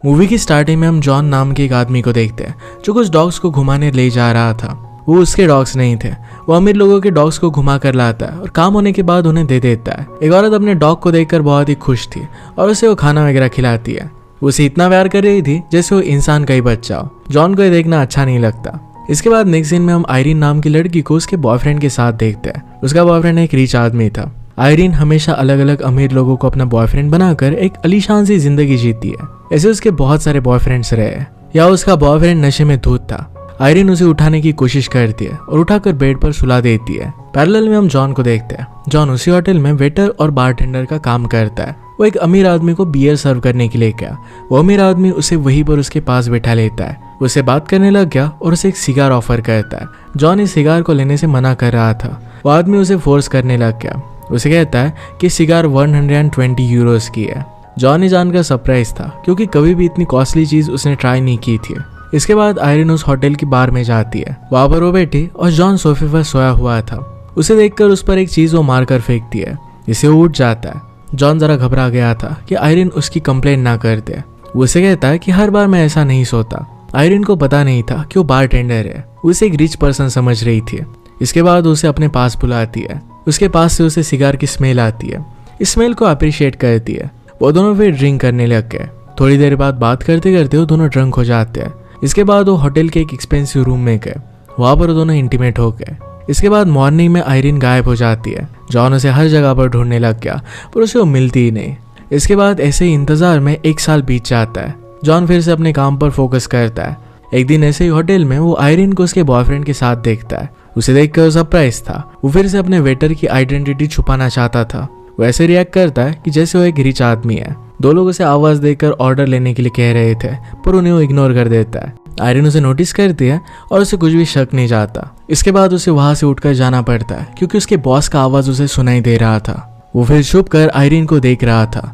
Movie की starting में हम जॉन नाम के एक आदमी को देखते हैं जो कुछ डॉग्स को घुमाने ले जा रहा था। वो उसके डॉग्स नहीं थे, वो अमीर लोगों के डॉग्स को घुमा कर लाता है और काम होने के बाद उन्हें दे देता है। एक औरत अपने डॉग को देखकर बहुत ही खुश थी और उसे वो खाना वगैरह खिलाती है। उसे इतना प्यार कर रही थी जैसे वो इंसान का ही बच्चा हो। जॉन को ये देखना अच्छा नहीं लगता। इसके बाद नेक्स्ट सीन में हम आयरीन नाम की लड़की को उसके बॉयफ्रेंड के साथ देखते हैं। उसका बॉयफ्रेंड एक रिच आदमी था। आयरीन हमेशा अलग अलग अमीर लोगों को अपना बॉयफ्रेंड बनाकर एक अलीशान सी जिंदगी जीती है। ऐसे उसके बहुत सारे बॉयफ्रेंड्स रहे। या उसका बॉयफ्रेंड नशे में धुत था। आयरीन उसे उठाने की कोशिश करती है और उठाकर बेड पर सुला देती है। पैरेलल में हम जॉन को देखते हैं। जॉन उसी होटल में वेटर और बारटेंडर का काम करता है। वो एक अमीर आदमी को बियर सर्व करने के लिए गया। वो अमीर आदमी उसे वहीं पर उसके पास बैठा लेता है। उससे बात करने लग गया और उसे एक सिगार ऑफर करता है। जॉन इस सिगार को लेने से मना कर रहा था। वो आदमी उसे फोर्स करने लग गया। उसे कहता है कि सिगार 120 यूरोस की है। जॉन ही जानकर सरप्राइज था क्योंकि कभी भी इतनी कॉस्टली चीज उसने ट्राई नहीं की थी। इसके बाद आयरीन उस होटल की बार में जाती है। वहां पर वो बैठी और जॉन सोफे पर सोया हुआ था। उसे देखकर उस पर एक चीज वो मारकर फेंकती है, जिससे वो उठ जाता है। जॉन जरा घबरा गया था कि आयरीन उसकी कंप्लेंट ना कर दे। वो उसे कहता है कि हर बार मैं ऐसा नहीं सोता। आयरीन को पता नहीं था कि वो बारटेंडर है। उसे एक रिच पर्सन समझ रही थी। इसके बाद उसे अपने पास बुलाती है। उसके पास से उसे सिगार की स्मेल आती है। इस स्मेल को अप्रिशिएट करती है। वो दोनों फिर ड्रिंक करने लग गए। थोड़ी देर बाद बात करते करते वो दोनों ड्रंक हो जाते हैं। इसके बाद वो होटल के एक एक्सपेंसिव रूम में गए। वहां पर वो दोनों इंटीमेट हो गए। इसके बाद मॉर्निंग में आयरीन गायब हो जाती है। जॉन उसे हर जगह पर ढूंढने लग गया पर उसे वो मिलती ही नहीं। इसके बाद ऐसे ही इंतजार में 1 साल बीत जाता है। जॉन फिर से अपने काम पर फोकस करता है। एक दिन ऐसे ही होटल में वो आयरीन को उसके बॉयफ्रेंड के साथ देखता है। उसे देखकर सरप्राइज था। वो फिर से अपने वेटर की आइडेंटिटी छुपाना चाहता था। वो ऐसे रिएक्ट करता है कि जैसे वो एक रिच आदमी है। 2 लोग उसे आवाज देकर ऑर्डर लेने के लिए कह रहे थे पर उन्हें वो इग्नोर कर देता है। आयरीन उसे नोटिस करती है और उसे कुछ भी शक नहीं जाता। इसके बाद उसे वहां से उठकर जाना पड़ता है क्योंकि उसके बॉस का आवाज उसे सुनाई दे रहा था। वो फिर छुप कर आयरीन को देख रहा था।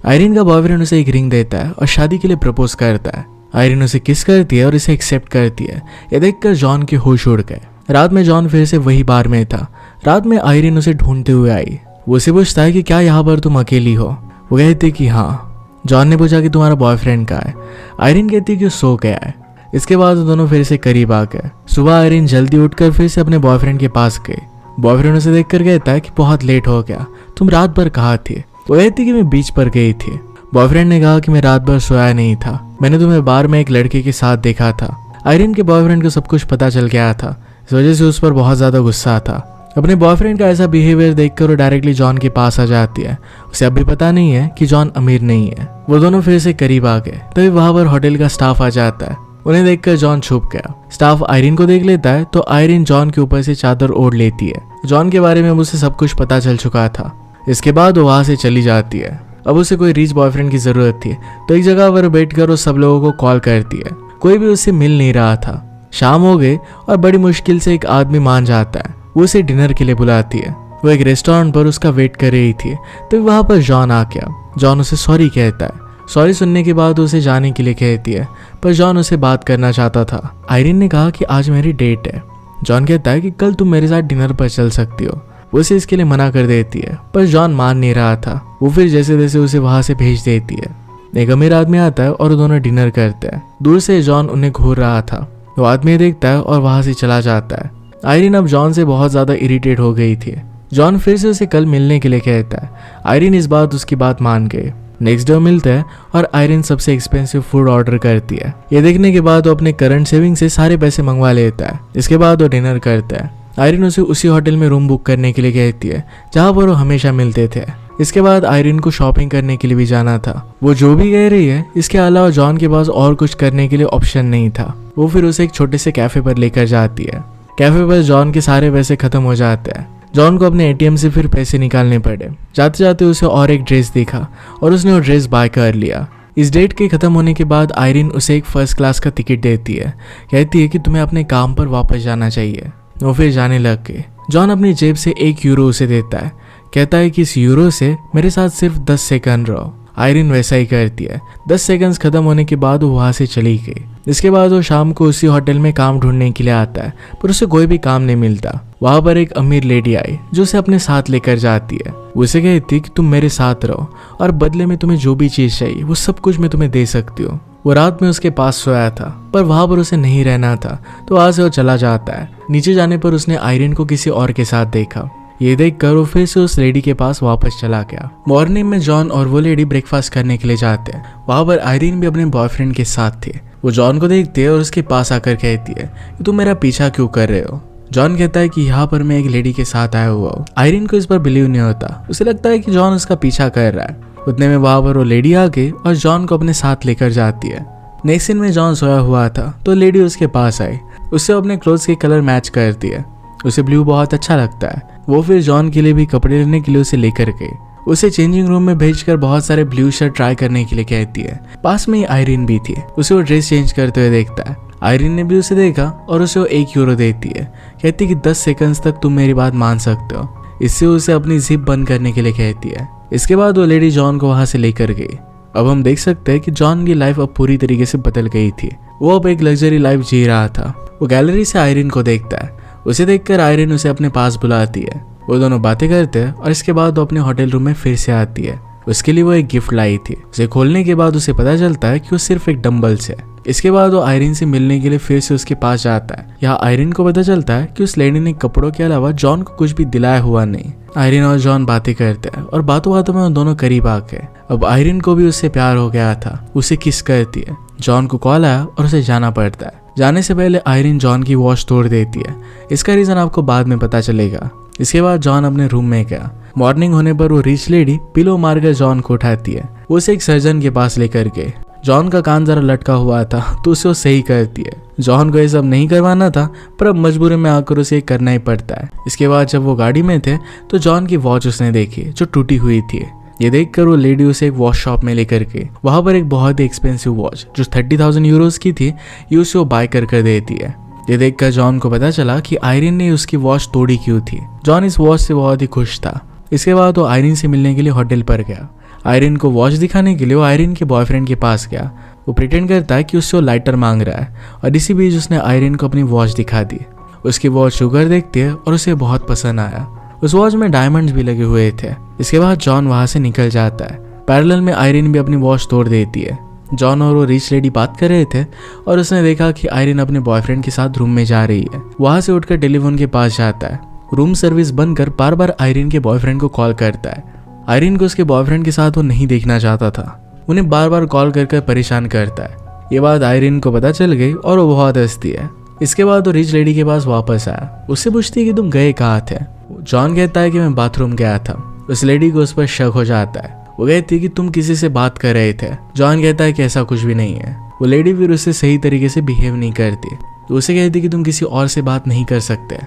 आयरीन का बॉयफ्रेंड उसे एक रिंग देता है और शादी के लिए प्रपोज करता है। आयरीन उसे किस करती है और इसे एक्सेप्ट करती है। ये देखकर जॉन के होश उड़ गए। रात में जॉन फिर से वही बार में था। रात में आयरीन उसे ढूंढते हुए आई। वो उसे पूछता है कि क्या यहाँ पर तुम अकेली हो। वो कहती कि हाँ। जॉन ने पूछा कि तुम्हारा बॉयफ्रेंड कहाँ है। आयरीन कहती कि वो सो गया है। इसके बाद वो दोनों फिर से करीब आ गए। सुबह आयरीन जल्दी उठकर फिर से अपने बॉयफ्रेंड के पास गई। बॉयफ्रेंड उसे देखकर कहता है कि बहुत लेट हो गया, तुम रात भर कहाँ थे। वो कहती कि मैं बीच पर गई थी। बॉयफ्रेंड ने कहा कि मैं रात भर सोया नहीं था, मैंने तुम्हें बार में एक लड़के के साथ देखा था। आयरीन के बॉयफ्रेंड को सब कुछ पता चल गया था। इस वजह से उस पर बहुत ज्यादा गुस्सा था। अपने बॉयफ्रेंड का ऐसा बिहेवियर देखकर वो डायरेक्टली जॉन के पास आ जाती है। उसे अब भी पता नहीं है कि जॉन अमीर नहीं है। वो दोनों फिर से करीब आ गए। तभी वहां पर होटल का स्टाफ आ जाता है। उन्हें देखकर जॉन छुप गया। स्टाफ आयरीन को देख लेता है तो आयरीन जॉन के ऊपर से चादर ओढ़ लेती है। जॉन के बारे में उसे सब कुछ पता चल चुका था। इसके बाद वो वहां से चली जाती है। अब उसे कोई रिच बॉयफ्रेंड की जरूरत थी तो एक जगह पर बैठकर वो सब लोगों को कॉल करती है। कोई भी उससे मिल नहीं रहा था। शाम हो गई और बड़ी मुश्किल से एक आदमी मान जाता है। वो उसे डिनर के लिए बुलाती है। वो एक रेस्टोरेंट पर उसका वेट कर रही थी तो वहां पर जॉन आ गया। जॉन उसे सॉरी कहता है। सॉरी सुनने के बाद उसे जाने के लिए कहती है पर जॉन उसे बात करना चाहता था। आयरीन ने कहा कि आज मेरी डेट है। जॉन कहता है कि कल तुम मेरे साथ डिनर पर चल सकती हो। वो उसे इसके लिए मना कर देती है पर जॉन मान नहीं रहा था। वो फिर जैसे जैसे उसे वहां से भेज देती है। एक अमीर आदमी आता है और दोनों डिनर करते हैं। दूर से जॉन उन्हें घूर रहा था। वो आदमी देखता है और वहां से चला जाता है। आयरीन अब जॉन से बहुत ज्यादा इरिटेट हो गई थी। जॉन फिर से उसे कल मिलने के लिए कहता है। आयरीन इस बात उसकी बात मान गई। नेक्स्ट डे मिलते हैं और आयरीन सबसे एक्सपेंसिव फूड ऑर्डर करती है। ये देखने के बाद वो अपने करंट सेविंग से सारे पैसे मंगवा लेता है। इसके बाद वो डिनर करता है। आयरीन उसे उसी होटल में रूम बुक करने के लिए कहती है जहाँ पर वो हमेशा मिलते थे। इसके बाद आयरीन को शॉपिंग करने के लिए भी जाना था। वो जो भी कह रही है इसके अलावा जॉन के पास और कुछ करने के लिए ऑप्शन नहीं था। वो फिर उसे एक छोटे से कैफे पर लेकर जाती है। कैफे पर जॉन के सारे पैसे खत्म हो जाते हैं। जॉन को अपने एटीएम से फिर पैसे निकालने पड़े। जाते जाते उसे और एक ड्रेस दिखा और उसने वो ड्रेस बाय कर लिया। इस डेट के खत्म होने के बाद आयरीन उसे एक फर्स्ट क्लास का टिकट देती है। कहती है कि तुम्हें अपने काम पर वापस जाना चाहिए। वो फिर जाने लग गए। जॉन अपनी जेब से 1 यूरो उसे देता है। कहता है कि इस यूरो से मेरे साथ सिर्फ 10 सेकंड रहो। आयरीन वैसा ही करती है। 10 सेकंड्स खत्म होने के बाद वो वहां से चली गई। इसके बाद वो शाम को उसी होटल में काम ढूंढने के लिए आता है पर उसे कोई भी काम नहीं मिलता। वहां पर एक अमीर लेडी आई जो उसे अपने साथ लेकर जाती है। उसे कहती कि तुम मेरे साथ रहो और बदले में तुम्हें जो भी चीज चाहिए वो सब कुछ मैं तुम्हें दे सकती हूँ। वो रात में उसके पास सोया था, पर वहां पर उसे नहीं रहना था, तो वहां से वो चला जाता है। नीचे जाने पर उसने आयरिन को किसी और के साथ देखा। ये देखकर वो फिर से उस लेडी के पास वापस चला गया। मॉर्निंग में जॉन और वो लेडी ब्रेकफास्ट करने के लिए जाते हैं। वहां पर आयरिन भी अपने बॉयफ्रेंड के साथ थे। वो जॉन को देखती है और उसके पास आकर कहती है कि तुम मेरा पीछा क्यों कर रहे हो। जॉन कहता है कि यहाँ पर मैं एक लेडी के साथ आया हुआ हूँ। आयरिन को इस पर बिलीव नहीं होता। उसे लगता है कि जॉन उसका पीछा कर रहा है। उतने में वहां पर वो लेडी आ गई और जॉन को अपने साथ लेकर जाती है। नेक्स्ट सीन में जॉन सोया हुआ था तो लेडी उसके पास आई। उससे अपने क्लोथ्स के कलर मैच करती है। उसे ब्लू बहुत अच्छा लगता है। वो फिर जॉन के लिए भी कपड़े लेने के लिए उसे लेकर गई। उसे चेंजिंग रूम में भेजकर बहुत सारे ब्लू शर्ट ट्राई करने के लिए कहती है। पास में ही आयरिन भी थी। उसे वो ड्रेस चेंज करते हुए देखता है। आयरिन ने भी उसे देखा और उसे वो 1 यूरो देती है। कहती है कि 10 सेकंड्स तक तुम मेरी बात मान सकते हो। इससे उसे अपनी जिप बंद करने के लिए कहती है। इसके बाद वो लेडी जॉन को वहां से लेकर गई। अब हम देख सकते हैं कि जॉन की लाइफ अब पूरी तरीके से बदल गई थी। वो अब एक लग्जरी लाइफ जी रहा था। वो गैलरी से आयरिन को देखता है। उसे देखकर आयरिन उसे अपने पास बुलाती है। वो दोनों बातें करते हैं और इसके बाद वो अपने होटल रूम में फिर से आती है। उसके लिए वो एक गिफ्ट लाई थी। उसे खोलने के बाद उसे पता चलता है कि वो सिर्फ एक डंबल्स है। इसके बाद वो आयरिन से मिलने के लिए फिर से उसके पास जाता है। यहाँ आयरिन को पता चलता है कि उस लेडी ने कपड़ों के अलावा जॉन को कुछ भी दिलाया हुआ नहीं। आयरिन और जॉन बातें करते हैं और बातों बातों में वो दोनों करीब आ गए। अब आयरिन को भी उससे प्यार हो गया था। उसे किस करती है। जॉन को कॉल आया और उसे जाना पड़ता है। जाने से पहले आयरिन जॉन की वॉच तोड़ देती है। इसका रीजन आपको बाद में पता चलेगा। इसके बाद जॉन अपने रूम में गया। मॉर्निंग होने पर वो रिच लेडी पिलो मारकर जॉन को उठाती है। वो उसे एक सर्जन के पास लेकर गए। जॉन का कान जरा लटका हुआ था तो उसे वो सही करती है। जॉन को ये सब नहीं करवाना था, पर अब मजबूरी में आकर उसे करना ही पड़ता है। इसके बाद जब वो गाड़ी में थे तो जॉन की वॉच उसने देखी जो टूटी हुई थी। ये देखकर वो लेडी उसे एक वॉच शॉप में लेकर गई। वहां पर एक बहुत ही एक्सपेंसिव वॉच जो 30,000 यूरोस की थी, ये उसे वो बाय कर देती है। ये देखकर जॉन को पता चला कि आयरिन ने उसकी वॉच तोड़ी क्यों थी। जॉन इस वॉच से बहुत ही खुश था। इसके बाद वो आयरिन से मिलने के लिए होटल पर गया। आयरिन को वॉच दिखाने के लिए वो आयरिन के बॉयफ्रेंड के पास गया। वो प्रिटेंड करता है कि उससे वो लाइटर मांग रहा है और इसी बीच उसने आयरिन को अपनी वॉच दिखा दी। उसकी वॉच शुगर देखती है और उसे बहुत पसंद आया। उस वॉच में डायमंड्स भी लगे हुए थे। इसके बाद जॉन वहां से निकल जाता है। पैरेलल में आयरिन भी अपनी वॉच तोड़ देती है। जॉन और वो रिच लेडी बात कर रहे थे और उसने देखा कि आयरिन अपने बॉयफ्रेंड के साथ रूम में जा रही है। वहां से उठकर टेलीफोन के पास जाता है। रूम सर्विस बंद कर बार बार आयरिन के बॉयफ्रेंड को कॉल करता है। आयरिन को उसके बॉयफ्रेंड के साथ वो नहीं देखना चाहता था। उन्हें बार बार कॉल कर परेशान करता है। ये बात आयरिन को पता चल गई और वो बहुत हंसती है। इसके बाद वो रिच लेडी के पास वापस आया। उससे पूछती है कि तुम गए कहाँ थे। जॉन कहता है कि मैं बाथरूम गया था। उस लेडी को उस पर शक हो जाता है। वो कहती है कि तुम किसी से बात कर रहे थे। जॉन कहता है कि ऐसा कुछ भी नहीं है। वो लेडी फिर उससे सही तरीके से बिहेव नहीं करती। तो उसे कहती कि तुम किसी और से बात नहीं कर सकते।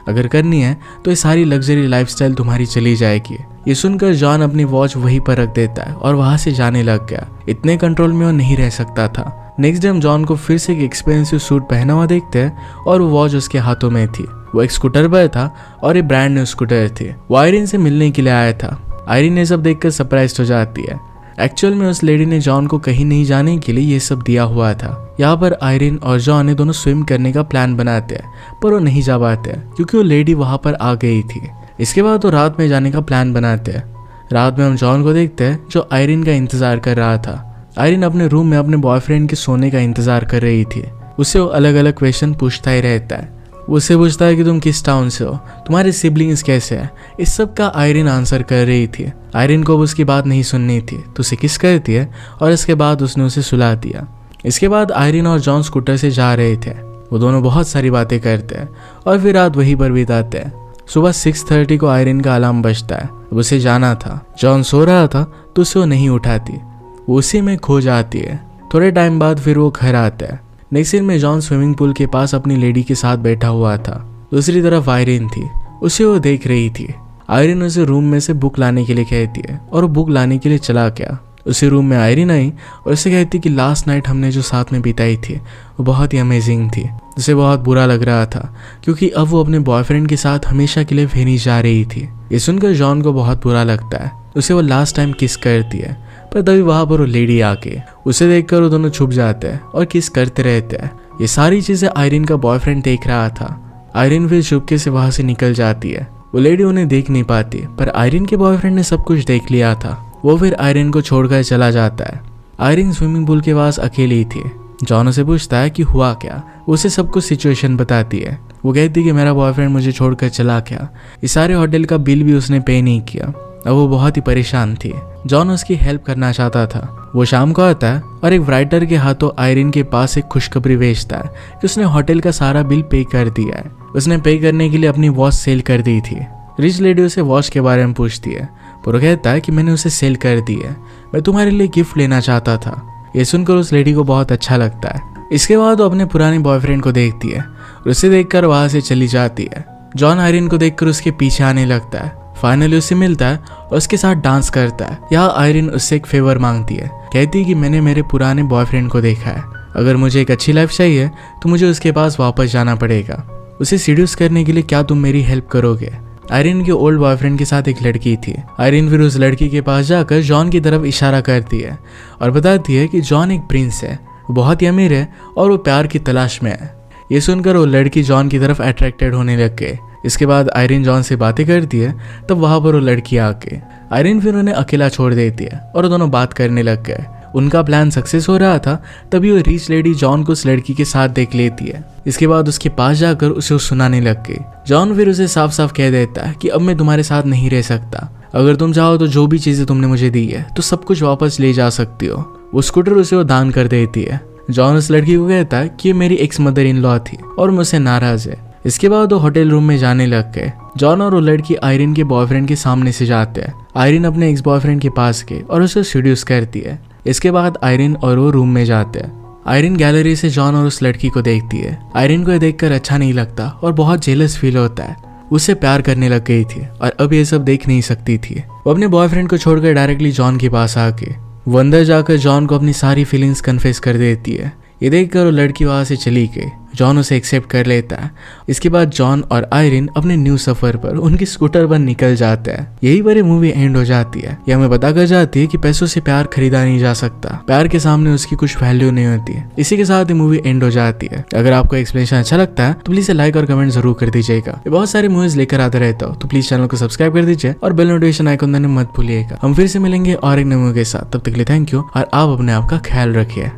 अगर करनी है तो ये सारी लग्जरी लाइफस्टाइल तुम्हारी चली जाएगी। ये सुनकर जॉन अपनी वॉच वहीं पर रख देता है और वहां से जाने लग गया। इतने कंट्रोल में वो नहीं रह सकता था। नेक्स्ट डे हम जॉन को फिर से एक एक्सपेंसिव सूट पहना हुआ देखते हैं और वो वॉच उसके हाथों में थी। वो एक स्कूटर पर था और ये ब्रांड न्यू स्कूटर थी। वो आयरिन से मिलने के लिए आया था। आयरिन ने सब देखकर सरप्राइज हो जाती है। एक्चुअल में उस लेडी ने जॉन को कहीं नहीं जाने के लिए ये सब दिया हुआ था। यहाँ पर आयरिन और जॉन ने दोनों स्विम करने का प्लान बनाते हैं, पर वो नहीं जा पाते क्योंकि वो लेडी वहां पर आ गई थी। इसके बाद वो रात में जाने का प्लान बनाते हैं। रात में हम जॉन को देखते हैं जो आयरिन का इंतजार कर रहा था। आयरिन अपने रूम में अपने बॉयफ्रेंड के सोने का इंतजार कर रही थी। उससे वो अलग अलग क्वेश्चन पूछता ही रहता है। उससे पूछता है कि तुम किस टाउन से हो, तुम्हारे सिबलिंग्स कैसे हैं। इस सब का आयरिन आंसर कर रही थी। आयरिन को उसकी बात नहीं सुननी थी तो उसे किस करती है और इसके बाद उसने उसे सुला दिया। इसके बाद आयरिन और जॉन स्कूटर से जा रहे थे। वो दोनों बहुत सारी बातें करते हैं और फिर रात वहीं पर बिताते हैं। सुबह 6:30 को आयरिन का अलार्म बजता है। उसे जाना था। जॉन सो रहा था तो उसे वो नहीं उठाती। वो उसी में खो जाती है। थोड़े टाइम बाद फिर वो घर आता है। नेक्स्ट सीन में जॉन स्विमिंग पूल के पास अपनी लेडी के साथ बैठा हुआ था। दूसरी तरफ आयरिन थी। उसे वो देख रही थी। आयरिन उसे रूम में से बुक लाने के लिए कहती है और वो बुक लाने के लिए चला गया। उसी रूम में आयरिन आई और उसे कहती कि लास्ट नाइट हमने जो साथ में बिताई थी वो बहुत ही अमेजिंग थी। उसे बहुत बुरा लग रहा था क्योंकि अब वो अपने बॉयफ्रेंड के साथ हमेशा के लिए वेनिस जा रही थी। ये सुनकर जॉन को बहुत बुरा लगता है। उसे वो लास्ट टाइम किस करती है, पर तभी वहां पर वो लेडी आके उसे देखकर वो दोनों छुप जाते हैं और किस करते रहते हैं। ये सारी चीजें आयरिन का बॉयफ्रेंड देख रहा था। आयरिन फिर चुपके से वहां से निकल जाती है। वो लेडी उन्हें देख नहीं पाती, पर आयरिन के बॉयफ्रेंड ने सब कुछ देख लिया था। वो फिर आयरिन को छोड़कर चला जाता है। आयरिन स्विमिंग पूल के पास अकेली थी। जॉन उसे पूछता है कि हुआ क्या। उसे सब कुछ सिचुएशन बताती है। वो कहती है कि मेरा बॉयफ्रेंड मुझे छोड़कर चला गया, इस सारे होटल का बिल भी उसने पे नहीं किया। अब वो बहुत ही परेशान थी। जॉन उसकी हेल्प करना चाहता था। वो शाम को आता है और एक राइटर के हाथों आयरिन के पास एक खुशखबरी भेजता है कि उसने होटल का सारा बिल पे कर दिया है। उसने पे करने के लिए अपनी वॉच सेल कर दी थी। रिच लेडी उसे वॉच के बारे में पूछती है, पर वो कहता है कि मैंने उसे सेल कर दी है, मैं तुम्हारे लिए गिफ्ट लेना चाहता था। ये सुनकर उस लेडी को बहुत अच्छा लगता है। इसके बाद वो अपने पुराने बॉयफ्रेंड को देखती है और उसे देखकर वहां से चली जाती है। जॉन आयरिन को देखकर उसके पीछे आने लगता है। फाइनली उससे मिलता है और उसके साथ डांस करता है। यहाँ आयरिन उससे एक फेवर मांगती है। कहती है कि मैंने मेरे पुराने बॉयफ्रेंड को देखा है, अगर मुझे एक अच्छी लाइफ चाहिए तो मुझे उसके पास वापस जाना पड़ेगा। उसे सीड्यूस करने के लिए क्या तुम मेरी हेल्प करोगे? आयरिन के ओल्ड बॉयफ्रेंड के साथ एक लड़की थी। आयरिन फिर उस लड़की के पास जाकर जॉन की तरफ इशारा करती है और बताती है कि जॉन एक प्रिंस है, वो बहुत ही अमीर है और वो प्यार की तलाश में है। ये सुनकर वो लड़की जॉन की तरफ अट्रैक्टेड होने लग गए। इसके बाद आयरिन जॉन से बातें करती है, तब वहां पर वो लड़की आके आयरिन फिर उन्हें अकेला छोड़ देती है और दोनों बात करने लग गए। उनका प्लान सक्सेस हो रहा था, तभी वो रिच लेडी जॉन को उस लड़की के साथ देख लेती है। इसके बाद उसके पास जाकर उसे सुनाने लग गई। जॉन फिर उसे साफ साफ कह देता है कि अब मैं तुम्हारे साथ नहीं रह सकता, अगर तुम चाहो तो जो भी चीजें तुमने मुझे दी है तो सब कुछ वापस ले जा सकती हो। वो स्कूटर उसे वो दान कर देती है। जॉन उस लड़की को कहता है कि ये मेरी एक्स मदर इन लॉ थी और मुझसे नाराज है। इसके बाद वो होटल रूम में जाने लग गए। जॉन और वो लड़की आयरिन के बॉयफ्रेंड के सामने से जाते हैं। आयरिन अपने एक्स बॉयफ्रेंड के पास गए और उसे सीड्यूस करती है। इसके बाद आयरिन और वो रूम में जाते हैं। आयरिन गैलरी से जॉन और उस लड़की को देखती है। आयरिन को ये देखकर अच्छा नहीं लगता और बहुत जेलस फील होता है। उससे प्यार करने लग गई थी और अब ये सब देख नहीं सकती थी। वो अपने बॉयफ्रेंड को छोड़कर डायरेक्टली जॉन के पास आके वो अंदर जाकर जॉन को अपनी सारी फीलिंग्स कन्फेस कर देती है। ये देखकर वो लड़की वहां से चली गई। जॉन उसे एक्सेप्ट कर लेता है। इसके बाद जॉन और आयरिन अपने न्यू सफर पर उनकी स्कूटर पर निकल जाते हैं। यही पर मूवी एंड हो जाती है। ये हमें बताकर जाती है कि पैसों से प्यार खरीदा नहीं जा सकता, प्यार के सामने उसकी कुछ वैल्यू नहीं होती है। इसी के साथ ये मूवी एंड हो जाती है। अगर आपको एक्सप्लेनेशन अच्छा लगता है तो प्लीज लाइक और कमेंट जरूर कर दीजिएगा। ये बहुत सारी मूवीज लेकर आता रहता हूँ, तो प्लीज चैनल को सब्सक्राइब कर दीजिए और बेल नोटिफिकेशन आइकन दबाना मत भूलिएगा। हम फिर से मिलेंगे और एक नई मूवी के साथ। तब तक के लिए थैंक यू और आप अपने आप का ख्याल रखिए।